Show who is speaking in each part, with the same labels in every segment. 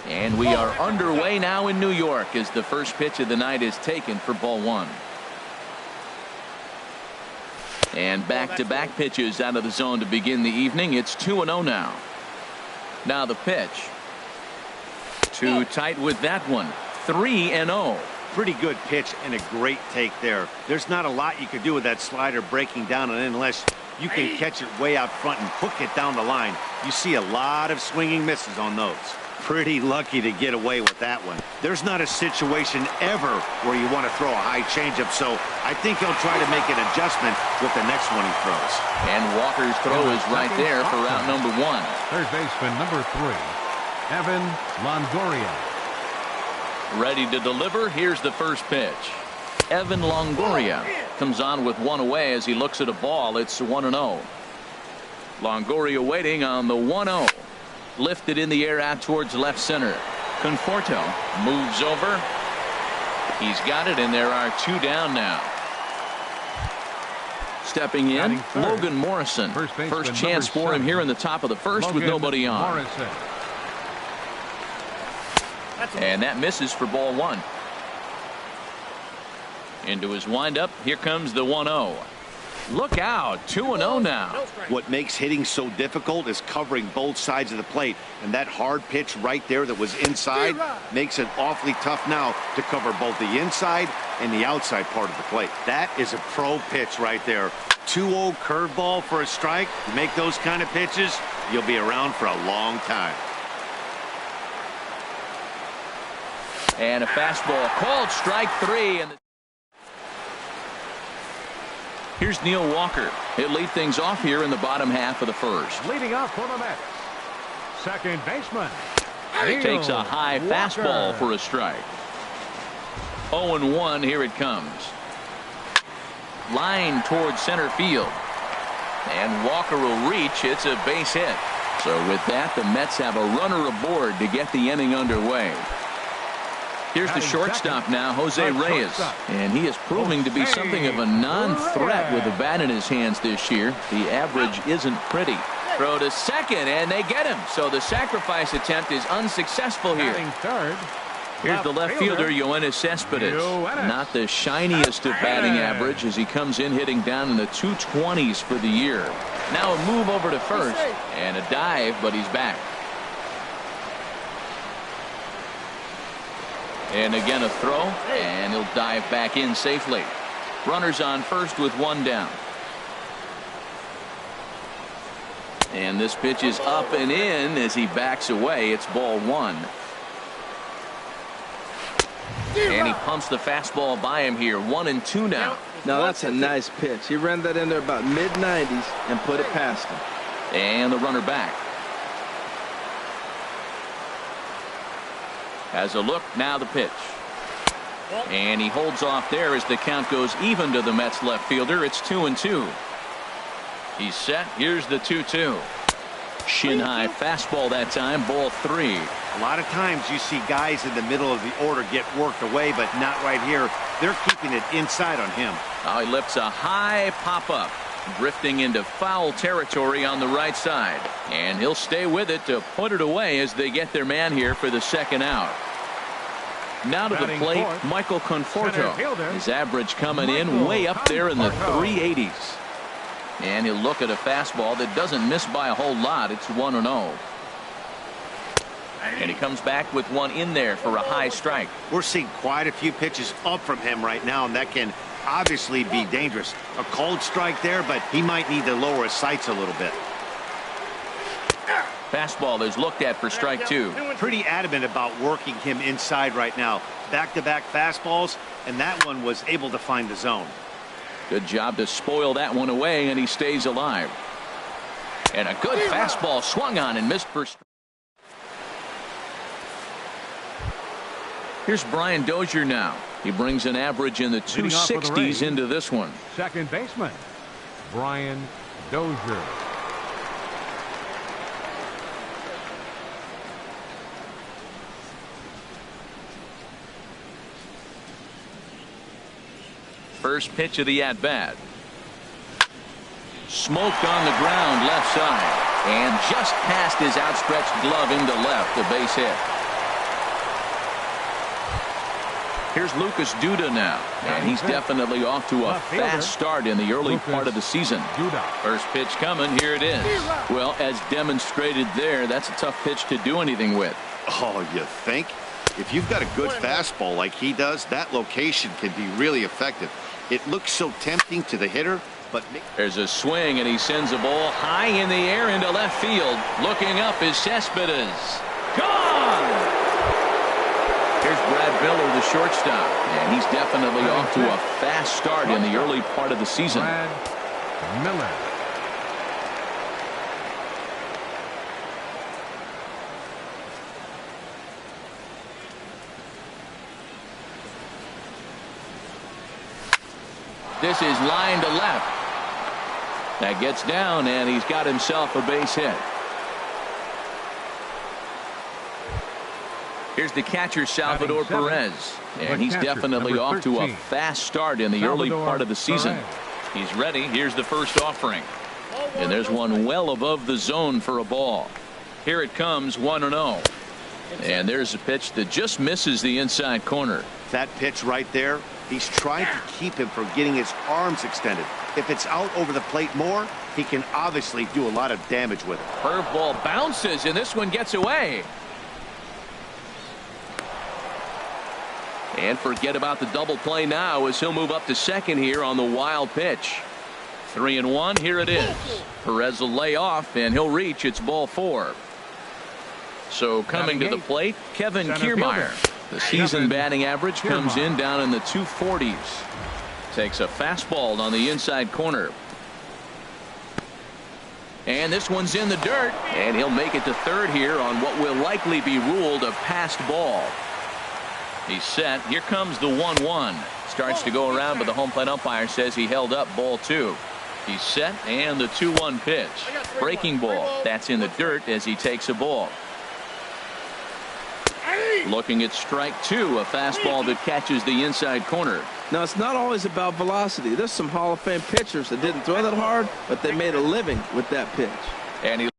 Speaker 1: And we are underway now in New York as the first pitch of the night is taken for ball one. And back-to-back pitches out of the zone to begin the evening. It's 2-0 now. Now the pitch. Too tight with that one. 3-0.
Speaker 2: Pretty good pitch and a great take there. There's not a lot you could do with that slider breaking down and in unless you can catch it way out front and hook it down the line. You see a lot of swinging misses on those. Pretty lucky to get away with that one. There's not a situation ever where you want to throw a high changeup, so I think he'll try to make an adjustment with the next one he throws.
Speaker 1: And Walker's throw is right there for route number one.
Speaker 3: Third baseman number 3, Evan Longoria.
Speaker 1: Ready to deliver. Here's the first pitch. Evan Longoria comes on with one away as he looks at a ball. It's 1-0. Longoria waiting on the 1-0. Lifted in the air out towards left center. Conforto moves over. He's got it, and there are 2 down now. Stepping in, Logan Morrison. First chance for him here in the top of the first with nobody on. And that misses for ball one. Into his windup. Here comes the 1-0. Look out. 2-0 now.
Speaker 2: What makes hitting so difficult is covering both sides of the plate. And that hard pitch right there that was inside makes it awfully tough now to cover both the inside and the outside part of the plate. That is a pro pitch right there. 2-0 curveball for a strike. You make those kind of pitches, you'll be around for a long time.
Speaker 1: And a fastball called strike 3. And here's Neil Walker. He'll lead things off here in the bottom half of the first.
Speaker 3: Leading off for the Mets, second baseman.
Speaker 1: He takes a high fastball for a strike. 0-1. Here it comes. Line towards center field. And Walker will reach. It's a base hit. So with that, the Mets have a runner aboard to get the inning underway. Here's the shortstop now, Jose Reyes. And he is proving to be something of a non-threat with a bat in his hands this year. The average isn't pretty. Throw to second, and they get him. So the sacrifice attempt is unsuccessful here. Here's the left fielder, Yoenis Cespedes. Not the shiniest of batting average as he comes in hitting down in the 220s for the year. Now a move over to first, and a dive, but he's back. And again a throw, and he'll dive back in safely. Runners on first with 1 down. And this pitch is up and in as he backs away. It's ball 1. And he pumps the fastball by him here. 1-2 now.
Speaker 4: Now that's a nice pitch. He ran that in there about mid-90s and put it past him.
Speaker 1: And the runner back. Has a look, now the pitch. And he holds off there as the count goes even to the Mets left fielder. It's 2-2. He's set. Here's the 2-2. Shin high fastball that time, ball 3.
Speaker 2: A lot of times you see guys in the middle of the order get worked away, but not right here. They're keeping it inside on him.
Speaker 1: Now he lifts a high pop-up, drifting into foul territory on the right side. And he'll stay with it to put it away as they get their man here for the second out. Now to the plate, Michael Conforto. His average coming in way up there in the 380s. And he'll look at a fastball that doesn't miss by a whole lot. It's 1-0. And he comes back with one in there for a high strike.
Speaker 2: We're seeing quite a few pitches up from him right now, and that can obviously be dangerous. A cold strike there, but he might need to lower his sights a little bit.
Speaker 1: Fastball is looked at for strike 2.
Speaker 2: Pretty adamant about working him inside right now. Back-to-back fastballs, and that one was able to find the zone.
Speaker 1: Good job to spoil that one away, and he stays alive. And a good fastball swung on and missed for strike. Here's Brian Dozier now. He brings an average in the 260s into this one.
Speaker 3: Second baseman, Brian Dozier.
Speaker 1: First pitch of the at-bat. Smoked on the ground left side. And just past his outstretched glove into left, a base hit. Here's Lucas Duda now, and he's definitely off to a fast start in the early part of the season. First pitch coming, here it is. Well, as demonstrated there, that's a tough pitch to do anything with.
Speaker 2: Oh, you think? If you've got a good fastball like he does, that location can be really effective. It looks so tempting to the hitter, but
Speaker 1: there's a swing, and he sends a ball high in the air into left field. Looking up is Cespedes. Gone! Here's Brad Miller, the shortstop, and he's definitely off to a fast start in the early part of the season.
Speaker 3: Brad Miller.
Speaker 1: This is line to left. That gets down, and he's got himself a base hit. Here's the catcher, Salvador Perez, and he's definitely off to a fast start in the early part of the season. He's ready. Here's the first offering, and there's one well above the zone for a ball. Here it comes, 1-0, and there's a pitch that just misses the inside corner.
Speaker 2: that pitch right there, he's trying to keep him from getting his arms extended. If it's out over the plate more, he can obviously do a lot of damage with it.
Speaker 1: Curveball bounces, and this one gets away. And forget about the double play now as he'll move up to second here on the wild pitch. 3-1, here it is. Perez will lay off, and he'll reach. It's ball 4. So coming to the plate, Kevin Kiermaier. The season batting average comes in down in the 240s. Takes a fastball on the inside corner. And this one's in the dirt, and he'll make it to third here on what will likely be ruled a passed ball. He's set. Here comes the 1-1. Starts to go around, but the home plate umpire says he held up ball 2. He's set, and the 2-1 pitch. Breaking ball. That's in the dirt as he takes a ball. Looking at strike 2, a fastball that catches the inside corner.
Speaker 4: Now, it's not always about velocity. There's some Hall of Fame pitchers that didn't throw that hard, but they made a living with that pitch.
Speaker 1: And he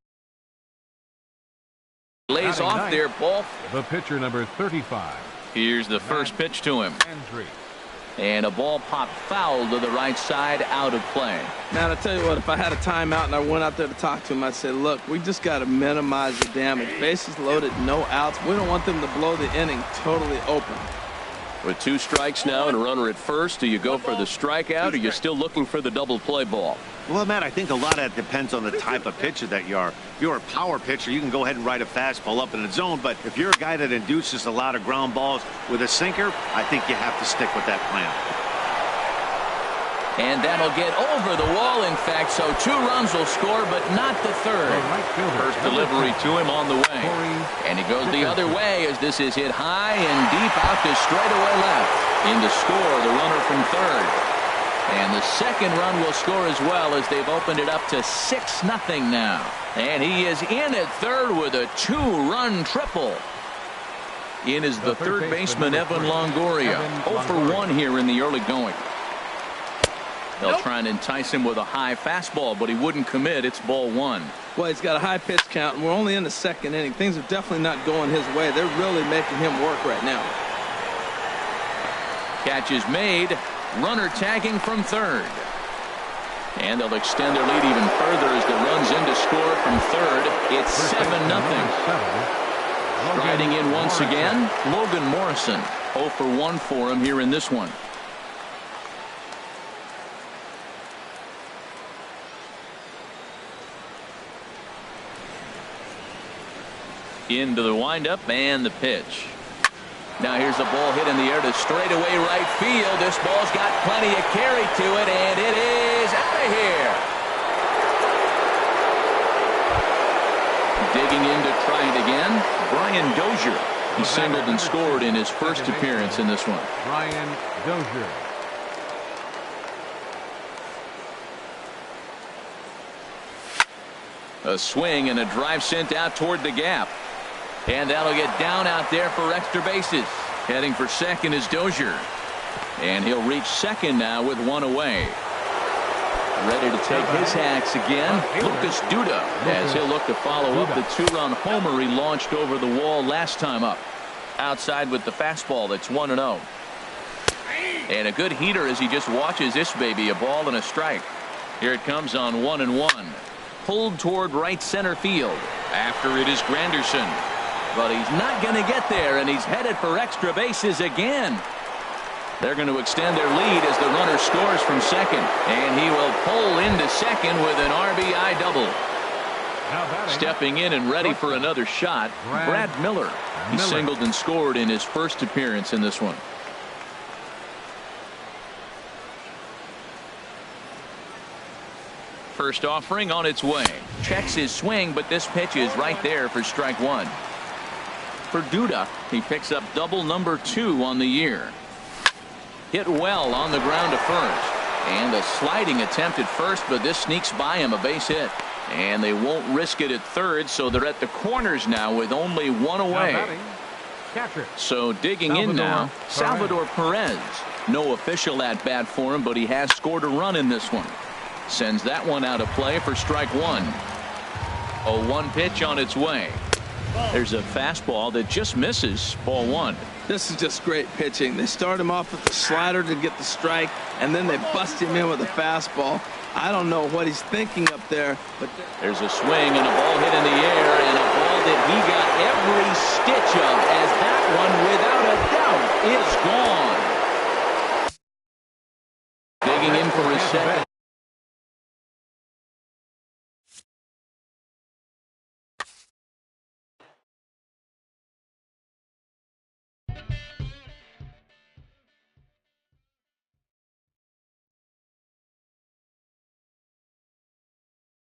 Speaker 1: lays off there, ball.
Speaker 3: The pitcher, number 35.
Speaker 1: Here's the first pitch to him. And a ball popped foul to the right side, out of play.
Speaker 4: Now, I tell you what, if I had a timeout and I went out there to talk to him, I'd say, look, we just got to minimize the damage. Bases loaded, no outs. We don't want them to blow the inning totally open.
Speaker 1: With 2 strikes now and a runner at first, do you go for the strikeout, or are you still looking for the double play ball?
Speaker 2: Well, Matt, I think a lot of that depends on the type of pitcher that you are. If you're a power pitcher, you can go ahead and ride a fastball up in the zone. But if you're a guy that induces a lot of ground balls with a sinker, I think you have to stick with that plan.
Speaker 1: And that'll get over the wall, in fact, so 2 runs will score, but not the third. First delivery to him on the way. And he goes the other way as this is hit high and deep out to straightaway left. In to score, the runner from third. And the second run will score as well as they've opened it up to 6-0 now. And he is in at third with a 2-run triple. In is the third baseman, Evan Longoria. 0 for 1 here in the early going. They'll try and entice him with a high fastball, but he wouldn't commit. It's ball 1.
Speaker 4: Well, he's got a high pitch count, and we're only in the second inning. Things are definitely not going his way. They're really making him work right now.
Speaker 1: Catch is made. Runner tagging from third. And they'll extend their lead even further as the run's in to score from third. It's 7-0. Striding in once again, Logan Morrison. 0 for 1 for him here in this one. Into the windup and the pitch. Now here's a ball hit in the air to straightaway right field. This ball's got plenty of carry to it, and it is out of here. Digging in to try it again, Brian Dozier. He singled and scored in his first appearance in this one.
Speaker 3: Brian Dozier.
Speaker 1: A swing and a drive sent out toward the gap. And that'll get down out there for extra bases. Heading for second is Dozier. And he'll reach second now with 1 away. Ready to take his hacks again, Lucas Duda, as he'll look to follow up the 2-run homer he launched over the wall last time up. Outside with the fastball, that's 1-0. And a good heater as he just watches this baby, a ball and a strike. Here it comes on 1-1. Pulled toward right center field. After it is Granderson. But he's not going to get there, and he's headed for extra bases again. They're going to extend their lead as the runner scores from second. And he will pull into second with an RBI double. Stepping in and ready for another shot, Brad Miller. He singled and scored in his first appearance in this one. First offering on its way. Checks his swing, but this pitch is right there for strike one. For Duda, he picks up double number 2 on the year. Hit well on the ground to first. And a sliding attempt at first, but this sneaks by him, a base hit. And they won't risk it at third, so they're at the corners now with only one away. So digging in now, Salvador Perez. No official at bat for him, but he has scored a run in this one. Sends that one out of play for strike one. A 1 pitch on its way. There's a fastball that just misses, ball 1.
Speaker 4: This is just great pitching. They start him off with the slider to get the strike, and then they bust him in with a fastball. I don't know what he's thinking up there, but
Speaker 1: there's a swing and a ball hit in the air, and a ball that he got every stitch of, as that one, without a doubt, is gone. Digging in for his second.